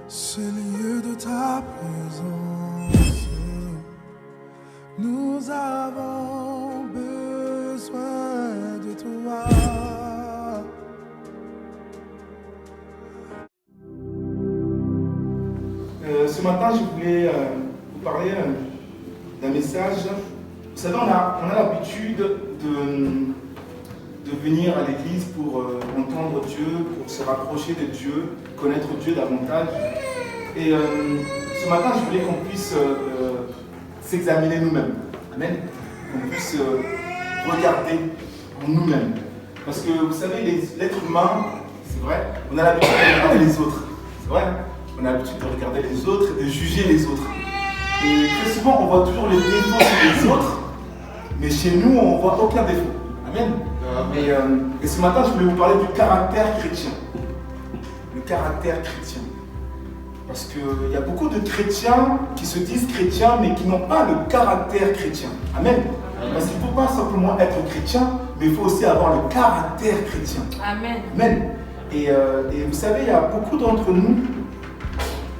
C'est le lieu de ta présence. Nous avons besoin de toi. Ce matin, je voulais vous parler d'un message. Vous savez, on a l'habitude de venir à l'église pour entendre Dieu, pour se rapprocher de Dieu, connaître Dieu davantage. Et ce matin, je voulais qu'on puisse s'examiner nous-mêmes. Amen. Qu'on puisse regarder en nous-mêmes. Parce que vous savez, l'être humain, c'est vrai, on a l'habitude de regarder les autres. C'est vrai, on a l'habitude de regarder les autres et de juger les autres. Et très souvent, on voit toujours les défauts chez les autres, mais chez nous, on ne voit aucun défaut. Amen. Et ce matin, je voulais vous parler du caractère chrétien. Le caractère chrétien. Parce qu'il y a beaucoup de chrétiens qui se disent chrétiens, mais qui n'ont pas le caractère chrétien. Amen. Parce qu'il ne faut pas simplement être chrétien, mais il faut aussi avoir le caractère chrétien. Amen. Amen. Et vous savez, il y a beaucoup d'entre nous,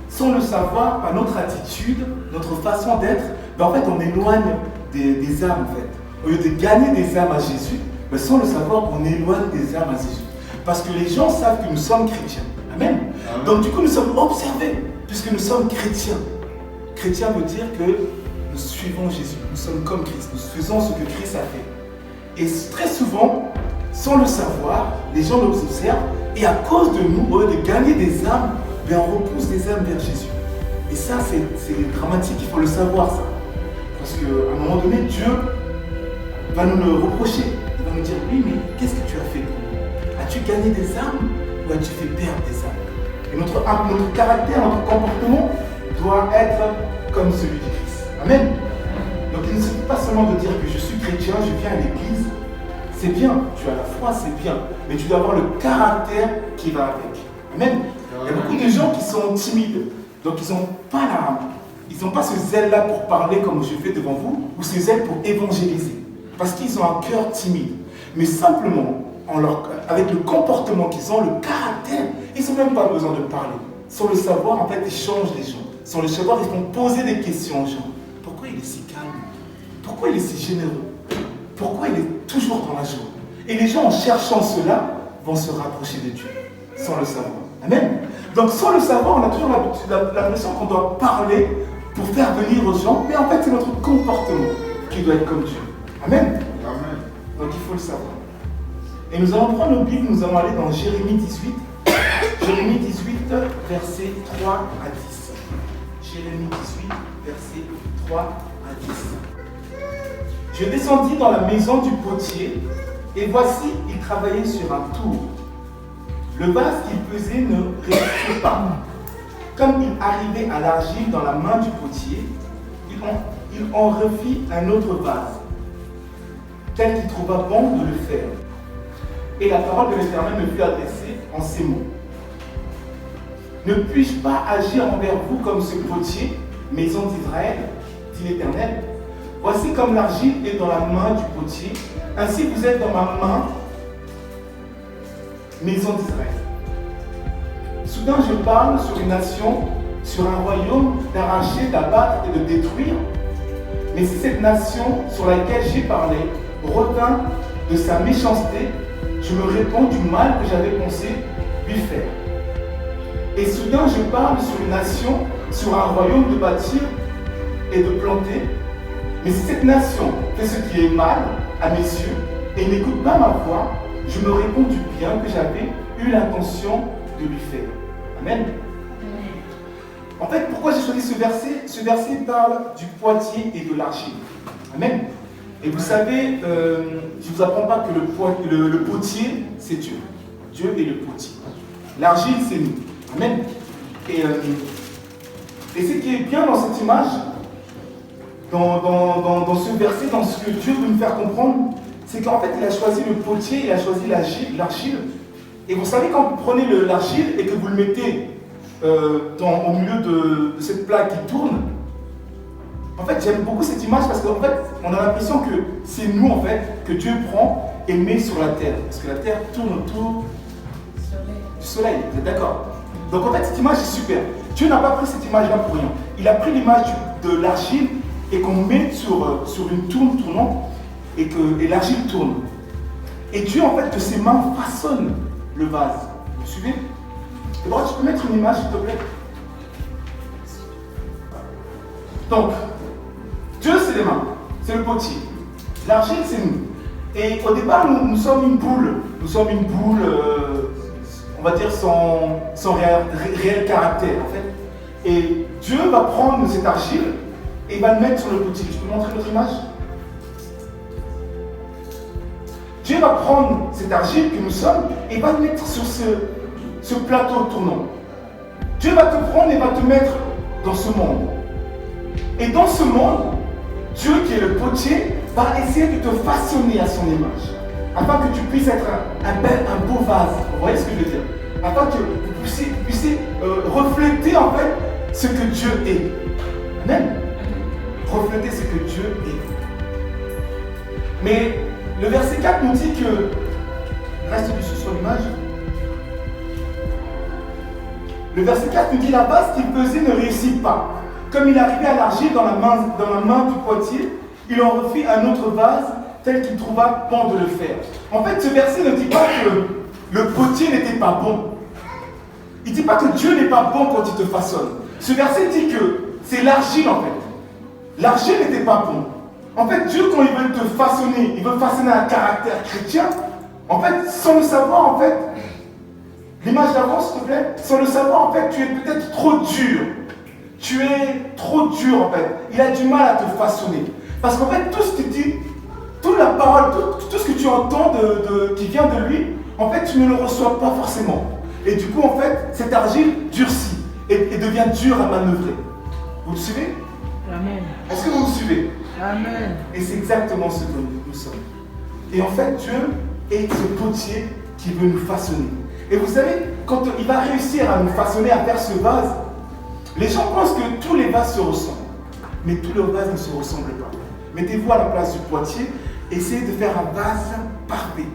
sans le savoir, par notre attitude, notre façon d'être, en fait, on éloigne des âmes, en fait. Au lieu de gagner des âmes à Jésus, mais sans le savoir, on éloigne des âmes à Jésus. Parce que les gens savent que nous sommes chrétiens. Amen. Amen. Donc du coup, nous sommes observés, puisque nous sommes chrétiens. Chrétien veut dire que nous suivons Jésus. Nous sommes comme Christ. Nous faisons ce que Christ a fait. Et très souvent, sans le savoir, les gens nous observent, et à cause de nous, au lieu de gagner des âmes, on repousse des âmes vers Jésus. Et ça, c'est dramatique, il faut le savoir, ça. Parce qu'à un moment donné, Dieu va nous le reprocher. Il va nous dire, oui, mais qu'est-ce que tu as fait pour nous? As-tu gagné des âmes ou as-tu fait perdre des âmes? Et notre caractère, notre comportement doit être comme celui du Christ. Amen. Donc il ne suffit pas seulement de dire que je suis chrétien, je viens à l'église. C'est bien, tu as la foi, c'est bien. Mais tu dois avoir le caractère qui va avec. Amen. Il y a beaucoup de gens qui sont timides. Donc ils n'ont pas ce zèle-là pour parler comme je fais devant vous, ou ce zèle pour évangéliser. Parce qu'ils ont un cœur timide. Mais simplement, avec le comportement qu'ils ont, le caractère, ils n'ont même pas besoin de parler. Sans le savoir, en fait, ils changent les gens. Sans le savoir, ils vont poser des questions aux gens. Pourquoi il est si calme? Pourquoi il est si généreux? Pourquoi il est toujours dans la joie? Et les gens, en cherchant cela, vont se rapprocher de Dieu. Sans le savoir. Amen. Donc, sans le savoir, on a toujours l'impression qu'on doit parler pour faire venir aux gens. Mais en fait, c'est notre comportement qui doit être comme Dieu. Amen. Amen. Donc, il faut le savoir. Et nous allons prendre nos Bibles, nous allons aller dans Jérémie 18. Jérémie 18, versets 3 à 10. Jérémie 18, versets 3 à 10. Je descendis dans la maison du potier, et voici, il travaillait sur un tour. Le vase qu'il pesait ne résistait pas. Comme il arrivait à l'argile dans la main du potier, il en refit un autre vase, tel qu'il trouva bon de le faire. Et la parole de l'Éternel me fut adressée en ces mots. Ne puis-je pas agir envers vous comme ce potier, maison d'Israël, dit l'Éternel? Voici comme l'argile est dans la main du potier, ainsi vous êtes dans ma main, maison d'Israël. Soudain je parle sur une nation, sur un royaume, d'arracher, d'abattre et de détruire. Mais si cette nation sur laquelle j'ai parlé revint de sa méchanceté, je me réponds du mal que j'avais pensé lui faire. Et soudain je parle sur une nation, sur un royaume de bâtir et de planter. Mais si cette nation fait ce qui est mal à mes yeux et n'écoute pas ma voix, je me réponds du bien que j'avais eu l'intention de lui faire. Amen. En fait, pourquoi j'ai choisi ce verset? Ce verset parle du potier et de l'argile. Amen. Et vous savez, je ne vous apprends pas que le potier, c'est Dieu. Dieu est le potier. L'argile, c'est nous. Amen. Et ce qui est bien dans cette image, dans ce verset, dans ce que Dieu veut nous faire comprendre, c'est qu'en fait, il a choisi le potier, il a choisi l'argile. Et vous savez, quand vous prenez l'argile et que vous le mettez au milieu de cette plaque qui tourne, en fait, j'aime beaucoup cette image parce qu'en fait, on a l'impression que c'est nous, en fait, que Dieu prend et met sur la terre. Parce que la terre tourne autour du soleil. Vous êtes d'accord? Donc en fait, cette image est super. Dieu n'a pas pris cette image-là pour rien. Il a pris l'image de l'argile et qu'on met sur une tourne tournante et l'argile tourne. Et Dieu, en fait, de ses mains, façonne le vase. Vous suivez? Et bon, tu peux mettre une image, s'il te plaît? Donc, Dieu, c'est les mains, c'est le potier. L'argile, c'est nous. Et au départ, nous sommes une boule. Nous sommes une boule, on va dire, sans réel caractère, en fait. Et Dieu va prendre cette argile et va le mettre sur le potier. Je peux montrer notre image? Dieu va prendre cette argile que nous sommes et va le mettre sur ce plateau tournant. Dieu va te prendre et va te mettre dans ce monde. Et dans ce monde, Dieu qui est le potier va essayer de te façonner à son image, afin que tu puisses être un beau vase. Vous voyez ce que je veux dire? Afin que vous puissiez refléter en fait ce que Dieu est. Amen. Refléter ce que Dieu est. Mais le verset 4 nous dit que, reste dessus sur l'image, le verset 4 nous dit la base qu'il faisait ne réussit pas. Comme il arrivait à l'argile dans la main du potier, il en refit un autre vase tel qu'il trouva bon de le faire. En fait, ce verset ne dit pas que le potier n'était pas bon. Il ne dit pas que Dieu n'est pas bon quand il te façonne. Ce verset dit que c'est l'argile en fait. L'argile n'était pas bon. En fait, Dieu, quand il veut te façonner, il veut façonner un caractère chrétien. En fait, sans le savoir, en fait, l'image d'avant, s'il te plaît, sans le savoir, en fait, tu es peut-être trop dur. Tu es trop dur, en fait. Il a du mal à te façonner. Parce qu'en fait, tout ce qu'il dit, toute la parole, tout ce que tu entends qui vient de lui, en fait, tu ne le reçois pas forcément. Et du coup, en fait, cette argile durcit et devient dure à manœuvrer. Vous le suivez? Amen. Est-ce que vous me suivez? Amen. Et c'est exactement ce que nous sommes. Et en fait, Dieu est ce potier qui veut nous façonner. Et vous savez, quand il va réussir à nous façonner, à faire ce vase, les gens pensent que tous les vases se ressemblent. Mais tous les vases ne se ressemblent pas. Mettez-vous à la place du potier, essayez de faire un vase parfait.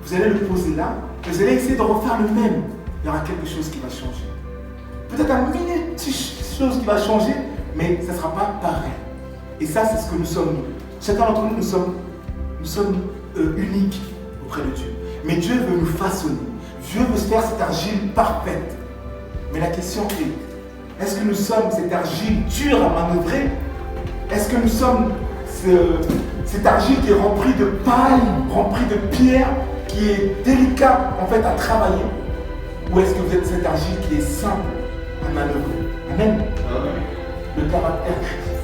Vous allez le poser là, et vous allez essayer de refaire le même. Il y aura quelque chose qui va changer. Peut-être un petit chose qui va changer, mais ça ne sera pas pareil. Et ça, c'est ce que nous sommes, nous. Chacun d'entre nous, nous sommes uniques auprès de Dieu. Mais Dieu veut nous façonner. Dieu veut faire cette argile parfaite. Mais la question est-ce que nous sommes cette argile dure à manœuvrer? Est-ce que nous sommes cette argile qui est remplie de paille, remplie de pierre, qui est délicat en fait à travailler? Ou est-ce que vous êtes cette argile qui est simple à manœuvrer? Amen. Le caractère chrétien.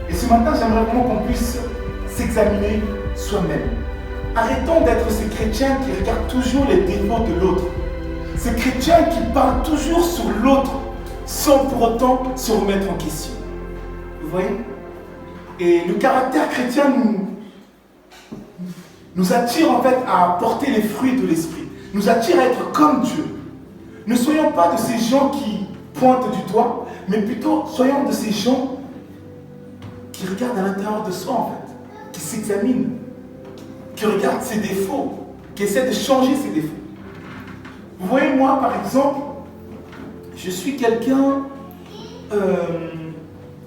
Et ce matin, j'aimerais vraiment qu'on puisse s'examiner soi-même. Arrêtons d'être ces chrétiens qui regardent toujours les défauts de l'autre. Ces chrétiens qui parlent toujours sur l'autre sans pour autant se remettre en question. Vous voyez? Et le caractère chrétien nous attire en fait à porter les fruits de l'esprit. Nous attire à être comme Dieu. Ne soyons pas de ces gens qui pointent du doigt, mais plutôt soyons de ces gens qui regardent à l'intérieur de soi en fait, qui s'examinent, qui regardent ses défauts, qui essaient de changer ses défauts. Vous voyez, moi par exemple, je suis quelqu'un,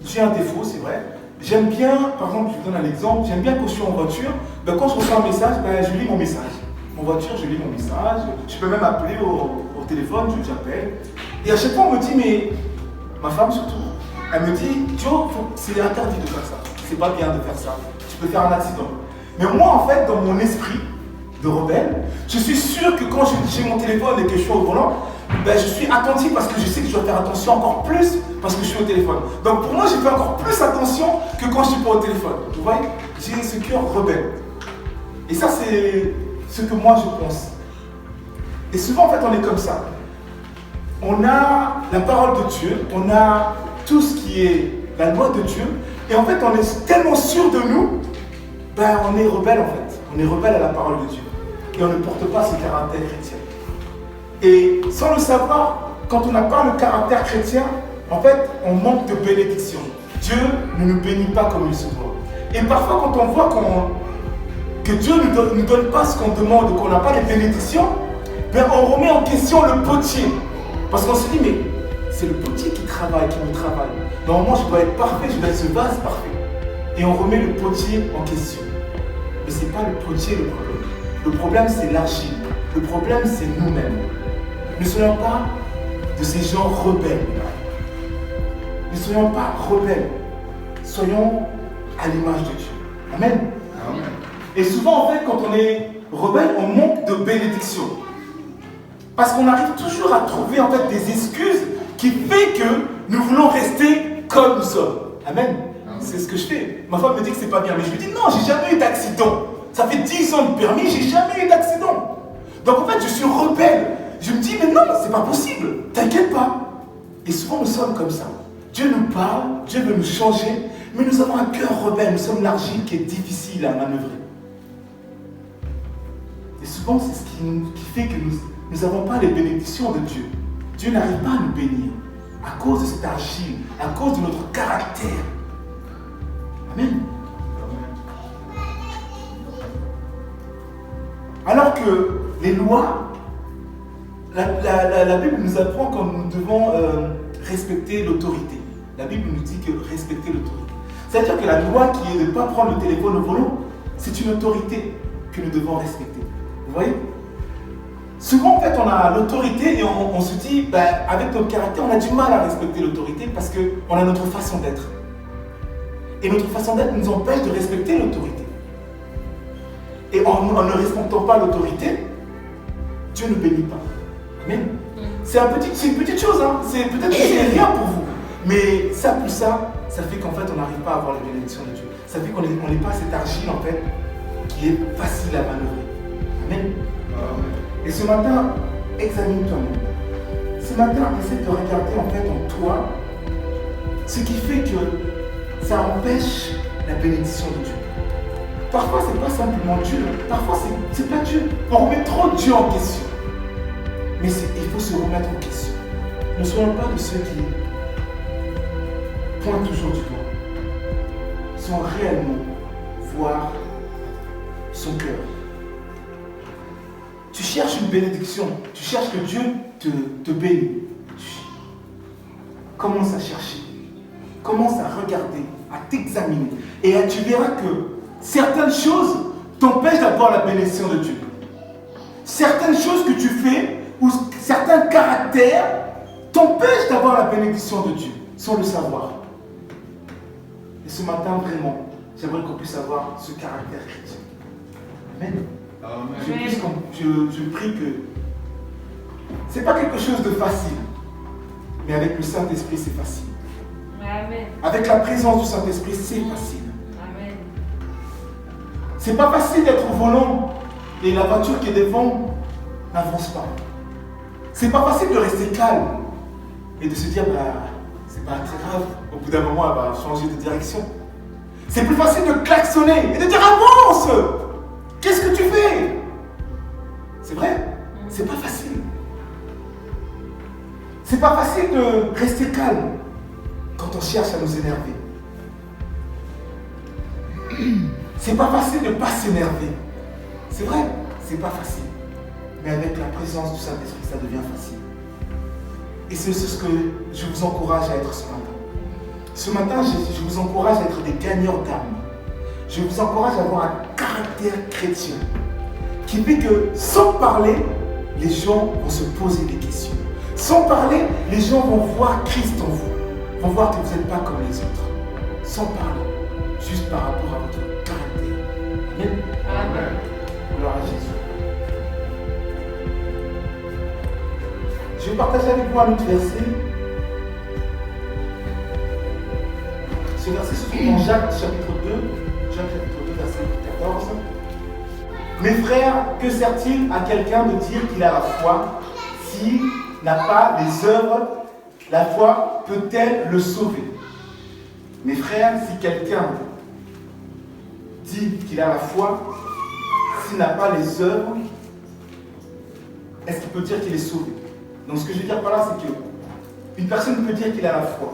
j'ai un défaut, c'est vrai. J'aime bien, par exemple, je vous donne un exemple, j'aime bien quand je suis en voiture, quand je reçois un message, je lis mon message. En voiture, je lis mon message, je peux même appeler au téléphone, j'appelle. Et à chaque fois, on me dit, mais ma femme surtout, elle me dit, Joe, c'est interdit de faire ça. C'est pas bien de faire ça. Tu peux faire un accident. Mais moi, en fait, dans mon esprit de rebelle, je suis sûr que quand j'ai mon téléphone et que je suis au volant, je suis attentif parce que je sais que je dois faire attention encore plus parce que je suis au téléphone. Donc pour moi, j'ai fait encore plus attention que quand je suis pas au téléphone. Vous voyez, j'ai ce cœur rebelle. Et ça, c'est ce que moi je pense. Et souvent, en fait, on est comme ça. On a la parole de Dieu, on a tout ce qui est la loi de Dieu, et en fait, on est tellement sûr de nous, on est rebelle en fait. On est rebelle à la parole de Dieu. Et on ne porte pas ce caractère chrétien. Et sans le savoir, quand on n'a pas le caractère chrétien, en fait, on manque de bénédiction. Dieu ne nous bénit pas comme il se doit. Et parfois, quand on voit que Dieu ne nous donne pas ce qu'on demande, qu'on n'a pas les bénédictions, on remet en question le potier. Parce qu'on se dit, mais c'est le potier qui travaille, qui me travaille. Normalement, je dois être parfait, je dois être ce vase parfait. Et on remet le potier en question. Mais ce n'est pas le potier le problème. Le problème, c'est l'argile. Le problème, c'est nous-mêmes. Ne soyons pas de ces gens rebelles. Ne soyons pas rebelles. Soyons à l'image de Dieu. Amen. Amen. Et souvent, en fait, quand on est rebelle, on manque de bénédiction. Parce qu'on arrive toujours à trouver en fait des excuses qui font que nous voulons rester comme nous sommes. Amen. C'est ce que je fais. Ma femme me dit que c'est pas bien, mais je lui dis non, j'ai jamais eu d'accident. Ça fait 10 ans de permis, j'ai jamais eu d'accident. Donc en fait, je suis rebelle. Je me dis mais non, c'est pas possible. T'inquiète pas. Et souvent nous sommes comme ça. Dieu nous parle, Dieu veut nous changer, mais nous avons un cœur rebelle. Nous sommes l'argile qui est difficile à manœuvrer. Et souvent, c'est ce qui fait que nous n'avons pas les bénédictions de Dieu. Dieu n'arrive pas à nous bénir à cause de cette argile, à cause de notre caractère. Amen. Alors que les lois, la Bible nous apprend que nous devons respecter l'autorité. La Bible nous dit que respecter l'autorité. C'est-à-dire que la loi qui est de ne pas prendre le téléphone au volant, c'est une autorité que nous devons respecter. Vous voyez? Souvent, en fait, on a l'autorité et on se dit, ben, avec notre caractère, on a du mal à respecter l'autorité parce qu'on a notre façon d'être. Et notre façon d'être nous empêche de respecter l'autorité. Et en ne respectant pas l'autorité, Dieu ne bénit pas. Amen. C'est une petite chose, hein. Peut-être que c'est rien pour vous. Mais ça, plus ça fait qu'en fait, on n'arrive pas à avoir les bénédictions de Dieu. Ça fait qu'on n'est pas cette argile, en fait, qui est facile à manœuvrer. Amen. Et ce matin, examine toi-même. Ce matin, essaie de regarder en fait en toi ce qui fait que ça empêche la bénédiction de Dieu. Parfois, ce n'est pas simplement Dieu. Parfois, ce n'est pas Dieu. On remet trop Dieu en question. Mais il faut se remettre en question. Ne soyons pas de ceux qui pointent toujours du doigt, sans réellement voir son cœur. Tu cherches une bénédiction, tu cherches que Dieu te bénisse. Commence à chercher, commence à regarder, à t'examiner. Et tu verras que certaines choses t'empêchent d'avoir la bénédiction de Dieu. Certaines choses que tu fais, ou certains caractères, t'empêchent d'avoir la bénédiction de Dieu, sans le savoir. Et ce matin, vraiment, j'aimerais qu'on puisse avoir ce caractère chrétien. Amen. Je prie que ce n'est pas quelque chose de facile, mais avec le Saint-Esprit, c'est facile. Amen. Avec la présence du Saint-Esprit, c'est facile. Amen. C'est pas facile d'être au volant et la voiture qui est devant n'avance pas. C'est pas facile de rester calme et de se dire, c'est pas très grave, au bout d'un moment, elle va changer de direction. C'est plus facile de klaxonner et de dire, avance! Qu'est-ce que tu fais? C'est vrai, c'est pas facile. C'est pas facile de rester calme quand on cherche à nous énerver. C'est pas facile de ne pas s'énerver. C'est vrai, c'est pas facile. Mais avec la présence du Saint-Esprit, ça devient facile. Et c'est ce que je vous encourage à être ce matin. Ce matin, je vous encourage à être des gagneurs d'âme. Je vous encourage à avoir un caractère chrétien qui fait que sans parler, les gens vont se poser des questions. Sans parler, les gens vont voir Christ en vous, vont voir que vous n'êtes pas comme les autres. Sans parler, juste par rapport à votre caractère. Amen. Amen. Gloire à Jésus. Je vais partager avec vous un autre verset. Ce verset se trouve dans Jacques chapitre 2. Jacques chapitre 2, verset 14. Mes frères, que sert-il à quelqu'un de dire qu'il a la foi s'il n'a pas les œuvres? La foi peut-elle le sauver? Mes frères, si quelqu'un dit qu'il a la foi, s'il n'a pas les œuvres, est-ce qu'il peut dire qu'il est sauvé? Donc ce que je veux dire par là, c'est qu'une personne peut dire qu'il a la foi,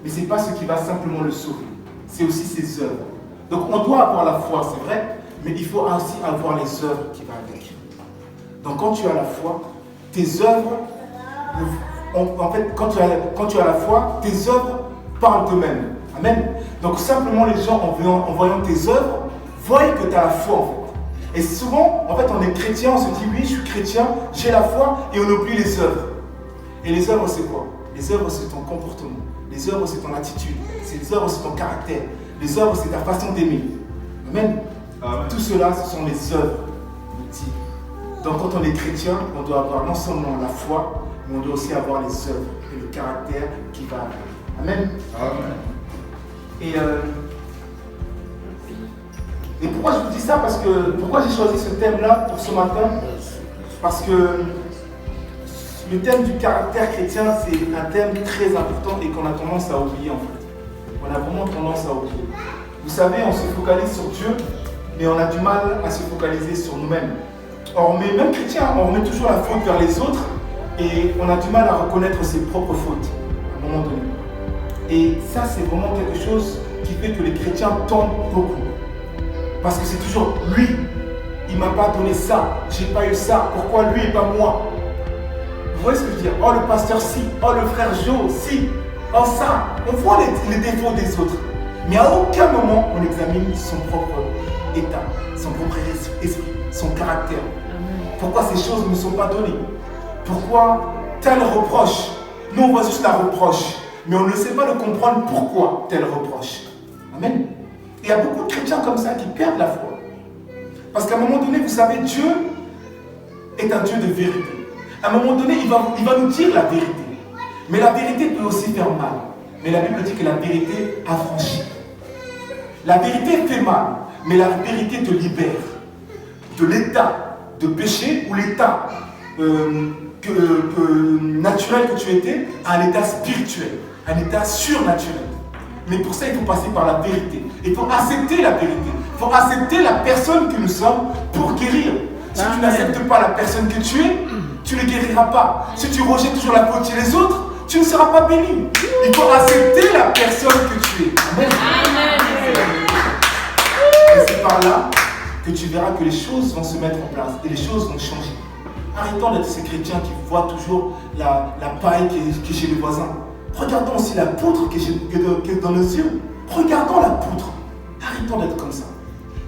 mais ce n'est pas ce qui va simplement le sauver, c'est aussi ses œuvres. Donc on doit avoir la foi, c'est vrai, mais il faut aussi avoir les œuvres qui vont avec. Donc quand tu as la foi, tes œuvres en fait, quand tu as la foi, tes œuvres parlent d'eux-mêmes. Amen. Donc simplement les gens, en voyant tes œuvres, voient que tu as la foi en fait. Et souvent, en fait, on est chrétien, on se dit oui, je suis chrétien, j'ai la foi, et on oublie les œuvres. Et les œuvres, c'est quoi? Les œuvres, c'est ton comportement. Les œuvres, c'est ton attitude. Les œuvres, c'est ton caractère. Les œuvres, c'est ta façon d'aimer. Amen. Amen. Tout cela, ce sont les œuvres. Donc quand on est chrétien, on doit avoir non seulement la foi, mais on doit aussi avoir les œuvres et le caractère qui va avec. Amen. Amen. Et pourquoi je vous dis ça? Pourquoi j'ai choisi ce thème-là pour ce matin? Parce que le thème du caractère chrétien, c'est un thème très important et qu'on a tendance à oublier en fait. On a vraiment tendance à oublier. Vous savez, on se focalise sur Dieu, mais on a du mal à se focaliser sur nous-mêmes. Or, même chrétien, on remet toujours la faute vers les autres et on a du mal à reconnaître ses propres fautes à un moment donné. Et ça, c'est vraiment quelque chose qui fait que les chrétiens tombent beaucoup. Parce que c'est toujours lui, il ne m'a pas donné ça, j'ai pas eu ça, pourquoi lui et pas moi? Vous voyez ce que je veux dire? Oh, le pasteur si, oh, le frère Joe si, oh ça. On voit les défauts des autres. Mais à aucun moment on examine son propre état, son propre esprit, son caractère. Pourquoi ces choses ne sont pas données? Pourquoi tel reproche? Nous on voit juste la reproche, mais on ne sait pas de comprendre pourquoi tel reproche. Amen. Et il y a beaucoup de chrétiens comme ça qui perdent la foi. Parce qu'à un moment donné, vous savez, Dieu est un Dieu de vérité. À un moment donné, il va nous dire la vérité. Mais la vérité peut aussi faire mal. Mais la Bible dit que la vérité affranchit. La vérité fait mal, mais la vérité te libère de l'état de péché ou l'état naturel que tu étais à un état spirituel, un état surnaturel. Mais pour ça, il faut passer par la vérité. Il faut accepter la vérité. Il faut accepter la personne que nous sommes pour guérir. Si tu n'acceptes pas la personne que tu es, tu ne guériras pas. Si tu rejettes toujours la faute chez les autres, tu ne seras pas béni. Il faut accepter la personne que tu es. Amen. Et c'est par là que tu verras que les choses vont se mettre en place et les choses vont changer. Arrêtons d'être ces chrétiens qui voient toujours la paille qui est chez les voisins. Regardons aussi la poutre qui est dans nos yeux. Regardons la poutre. Arrêtons d'être comme ça.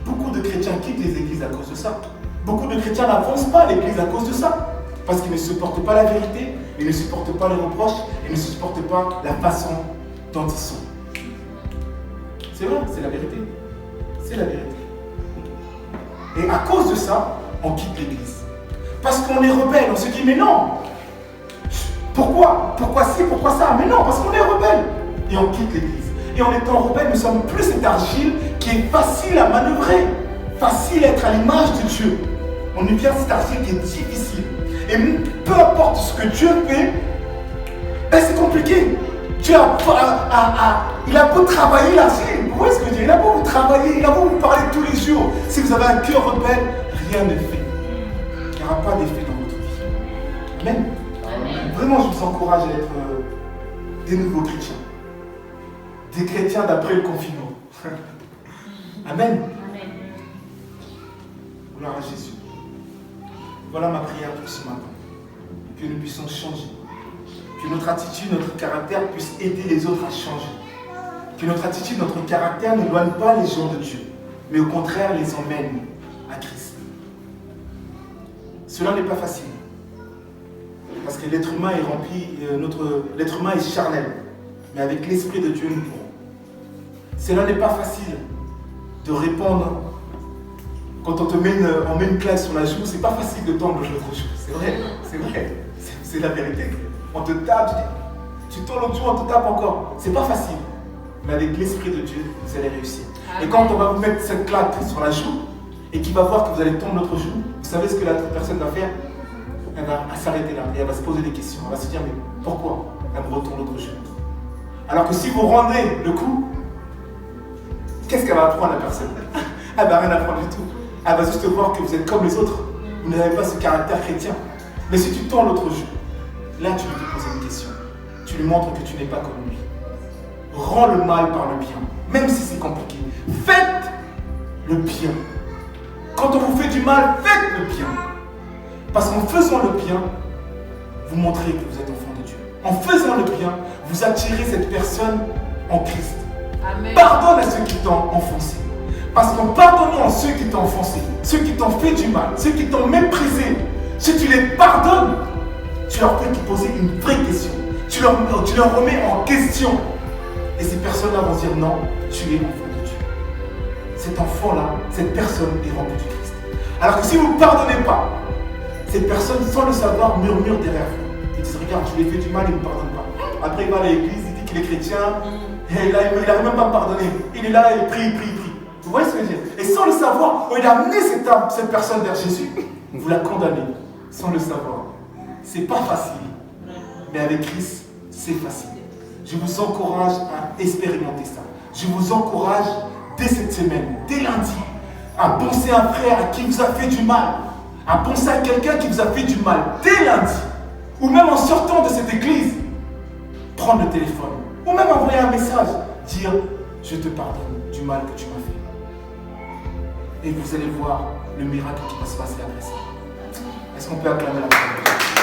Beaucoup de chrétiens quittent les églises à cause de ça. Beaucoup de chrétiens n'avancent pas à l'église à cause de ça. Parce qu'ils ne supportent pas la vérité, ils ne supportent pas les reproches, ils ne supportent pas la façon dont ils sont. C'est vrai, c'est la vérité. C'est la vérité. Et à cause de ça, on quitte l'église. Parce qu'on est rebelle, on se dit mais non. Pourquoi? Pourquoi ci? Pourquoi ça? Mais non, parce qu'on est rebelle. Et on quitte l'église. Et en étant rebelle, nous sommes plus cette argile qui est facile à manœuvrer, facile à être à l'image de Dieu. On devient cette argile qui est difficile. Et peu importe ce que Dieu fait, ben c'est compliqué. Dieu il a beau travailler l'argile. Vous voyez ce que je veux dire? Il a beau vous travailler, il a beau vous parler tous les jours. Si vous avez un cœur rebelle, rien ne fait. Il n'y aura pas d'effet dans votre vie. Amen. Vraiment, je vous encourage à être des nouveaux chrétiens. Des chrétiens d'après le confinement. Amen. Gloire à Jésus. Voilà ma prière pour ce matin. Que nous puissions changer. Que notre attitude, notre caractère puisse aider les autres à changer. Que notre attitude, notre caractère n'éloigne pas les gens de Dieu, mais au contraire les emmène à Christ. Cela n'est pas facile. Parce que l'être humain est rempli, l'être humain est charnel. Mais avec l'Esprit de Dieu, nous pourrons. Cela n'est pas facile de répondre. Quand on met une claque sur la joue, c'est pas facile de tendre l'autre joue. C'est vrai, c'est vrai. C'est la vérité. On te tape, tu tends l'autre joue, on te tape encore. C'est pas facile. Mais avec l'Esprit de Dieu, vous allez réussir. Amen. Et quand on va vous mettre cette claque sur la joue, et qu'il va voir que vous allez tendre l'autre joue, vous savez ce que la personne va faire? Elle va s'arrêter là et elle va se poser des questions. Elle va se dire, mais pourquoi elle me retourne l'autre joue? Alors que si vous rendez le coup, qu'est-ce qu'elle va apprendre la personne? Elle va rien apprendre du tout. Elle va juste voir que vous êtes comme les autres. Vous n'avez pas ce caractère chrétien. Mais si tu tends l'autre joue, là tu lui poses une question. Tu lui montres que tu n'es pas comme lui. Rends le mal par le bien, même si c'est compliqué. Faites le bien. Quand on vous fait du mal, faites le bien. Parce qu'en faisant le bien, vous montrez que vous êtes enfant de Dieu. En faisant le bien, vous attirez cette personne en Christ. Amen. Pardonne à ceux qui t'ont offensé. Parce qu'en pardonnant à ceux qui t'ont offensé, ceux qui t'ont fait du mal, ceux qui t'ont méprisé, si tu les pardonnes, tu leur fais poser une vraie question. Tu leur remets en question. Et ces personnes-là vont dire non, tu es enfant de Dieu. Cet enfant-là, cette personne est remplie du Christ. Alors que si vous ne pardonnez pas, ces personnes, sans le savoir, murmurent derrière vous. Ils disent regarde, tu lui as fait du mal, il ne me pardonne pas. Après, il va à l'église, il dit qu'il est chrétien, et là, il n'arrive même pas à me pardonner. Il est là, il prie. Vous voyez ce que je veux dire? Et sans le savoir, il a amené cette personne vers Jésus. Vous la condamnez, sans le savoir. C'est pas facile. Mais avec Christ, c'est facile. Je vous encourage à expérimenter ça. Je vous encourage, dès cette semaine, dès lundi, à penser à un frère à qui vous a fait du mal. À penser à quelqu'un qui vous a fait du mal, dès lundi. Ou même en sortant de cette église, prendre le téléphone. Ou même envoyer un message, dire « Je te pardonne du mal que tu m'as fait. » Et vous allez voir le miracle qui va se passer après ça. Est-ce qu'on peut acclamer la parole?